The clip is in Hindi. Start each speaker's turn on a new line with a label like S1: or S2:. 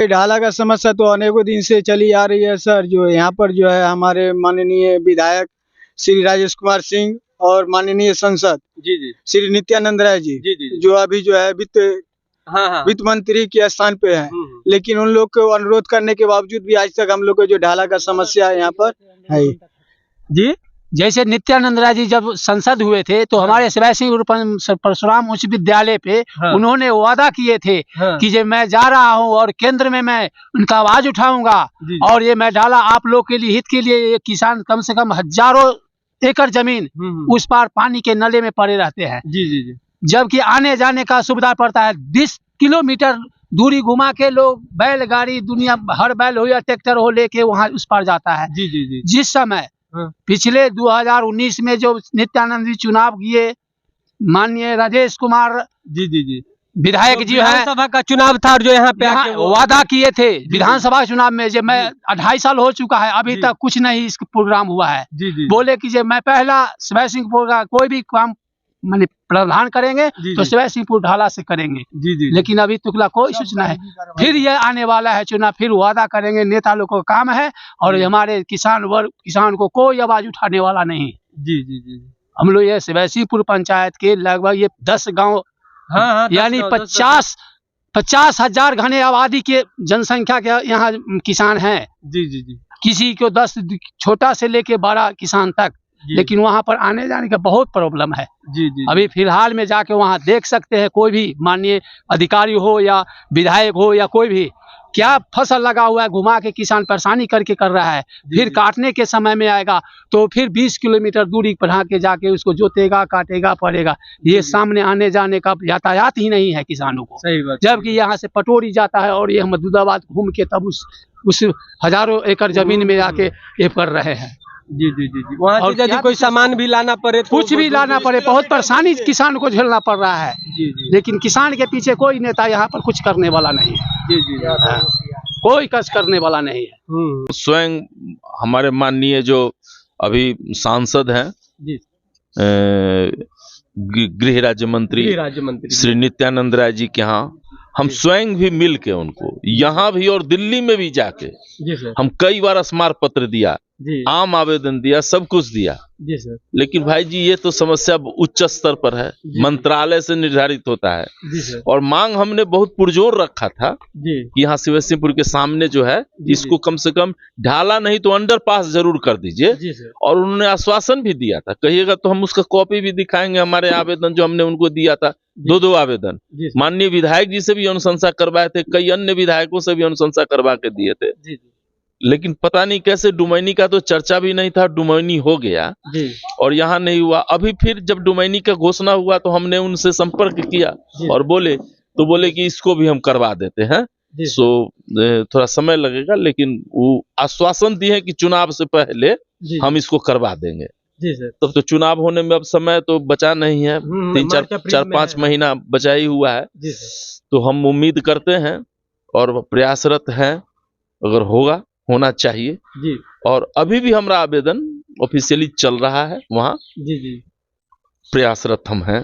S1: ढाला का समस्या तो अनेकों दिन से चली आ रही है सर। जो यहाँ पर जो है हमारे माननीय विधायक श्री राजेश कुमार सिंह और माननीय सांसद
S2: जी
S1: श्री नित्यानंद राय जी,
S2: जी
S1: जो अभी जो है वित्त मंत्री के स्थान पे है, लेकिन उन लोग को अनुरोध करने के बावजूद भी आज तक हम लोग को जो ढाला का समस्या यहाँ पर है
S2: जी।
S3: जैसे नित्यानंद राय जी जब संसद हुए थे तो हमारे शिवाय सिंह परशुराम उच्च विद्यालय पे उन्होंने वादा किए थे कि जब मैं जा रहा हूँ और केंद्र में मैं उनका आवाज उठाऊंगा और ये मैं ढाला आप लोग के लिए हित के लिए, ये किसान कम से कम हजारों एकड़ जमीन उस पार पानी के नले में पड़े रहते हैं।
S2: जी।
S3: जबकि आने जाने का सुविधा पड़ता है 20 किलोमीटर दूरी घुमा के लोग बैलगाड़ी, दुनिया हर बैल हो या ट्रैक्टर हो लेके वहाँ उस पार जाता है।
S2: जी।
S3: जिस समय पिछले 2019 में जो नित्यानंद जी चुनाव किए, माननीय राजेश कुमार
S2: जी
S3: विधायक जी है,
S2: विधानसभा का चुनाव था और जो यहाँ पे
S3: वादा किए थे विधानसभा चुनाव में, जब मैं 2.5 साल हो चुका है अभी तक कुछ नहीं इस प्रोग्राम हुआ है। बोले कि जब मैं पहला शिवाय सिंहपुर का कोई भी काम माने प्रावधान करेंगे तो शिवाय सिंहपुर ढाला से करेंगे। लेकिन अभी तुकला कोई सूचना है। फिर ये आने वाला है चुनाव, फिर वादा करेंगे, नेता लोग को काम है और हमारे किसान को कोई आवाज उठाने वाला नहीं।
S2: जी।
S3: हम लोग ये शिवाय सिंहपुर पंचायत के लगभग ये 10 गाँव यानी 50,000 घने आबादी के जनसंख्या के यहाँ किसान हैं।
S2: जी।
S3: किसी को 10 छोटा से लेके बड़ा किसान तक, लेकिन वहाँ पर आने जाने का बहुत प्रॉब्लम है।
S2: जी।
S3: अभी फिलहाल में जाके वहाँ देख सकते हैं, कोई भी माननीय अधिकारी हो या विधायक हो या कोई भी, क्या फसल लगा हुआ है घुमा के किसान परेशानी करके कर रहा है। फिर काटने के समय में आएगा तो फिर 20 किलोमीटर दूरी बढ़ा के जाके उसको जोतेगा, काटेगा पड़ेगा। ये सामने आने जाने का यातायात ही नहीं है किसानों को।
S2: सही बात।
S3: जबकि यहाँ से पटोरी जाता है और ये हम दूधाबाद घूम के तब उस हजारों एकड़ जमीन में जाके ये कर रहे हैं।
S2: जी। वहाँ से यदि कोई सामान भी लाना पड़े तो
S3: कुछ भी लाना पड़े, बहुत परेशानी किसान को झेलना पड़ रहा है। लेकिन किसान के पीछे कोई नेता यहाँ पर कुछ करने वाला नहीं है।
S2: जी।
S3: कोई कष्ट करने वाला नहीं है।
S4: स्वयं हमारे माननीय जो अभी सांसद हैं गृह राज्य मंत्री श्री नित्यानंद राय जी के यहाँ हम स्वयं भी मिल के उनको यहाँ भी और दिल्ली में भी जाके हम कई बार स्मारक पत्र दिया, आम आवेदन दिया, सब कुछ दिया।
S2: जी सर।
S4: लेकिन भाई जी ये तो समस्या उच्च स्तर पर है, मंत्रालय से निर्धारित होता है।
S2: जी सर।
S4: और मांग हमने बहुत पुरजोर रखा था कि यहाँ शिवाय सिंहपुर के सामने जो है इसको कम से कम ढाला नहीं तो अंडरपास जरूर कर दीजिए। और उन्होंने आश्वासन भी दिया था, कहिएगा तो हम उसका कॉपी भी दिखाएंगे, हमारे आवेदन जो हमने उनको दिया था, 2 आवेदन माननीय विधायक जी से भी अनुशंसा करवाए थे, कई अन्य विधायकों से भी अनुशंसा करवा के दिए थे। लेकिन पता नहीं कैसे डुमैनी का तो चर्चा भी नहीं था, डुमैनी हो गया और यहाँ नहीं हुआ। अभी फिर जब डुमैनी का घोषणा हुआ तो हमने उनसे संपर्क किया और बोले कि इसको भी हम करवा देते हैं। सो थोड़ा समय लगेगा, लेकिन वो आश्वासन दिए कि चुनाव से पहले हम इसको करवा देंगे। तब तो चुनाव होने में अब समय तो बचा नहीं है, 3-4-5 महीना बचा ही हुआ है। तो हम उम्मीद करते हैं और प्रयासरत हैं, अगर होना चाहिए। और अभी भी हमारा आवेदन ऑफिशियली चल रहा है, वहाँ प्रयासरत हम हैं।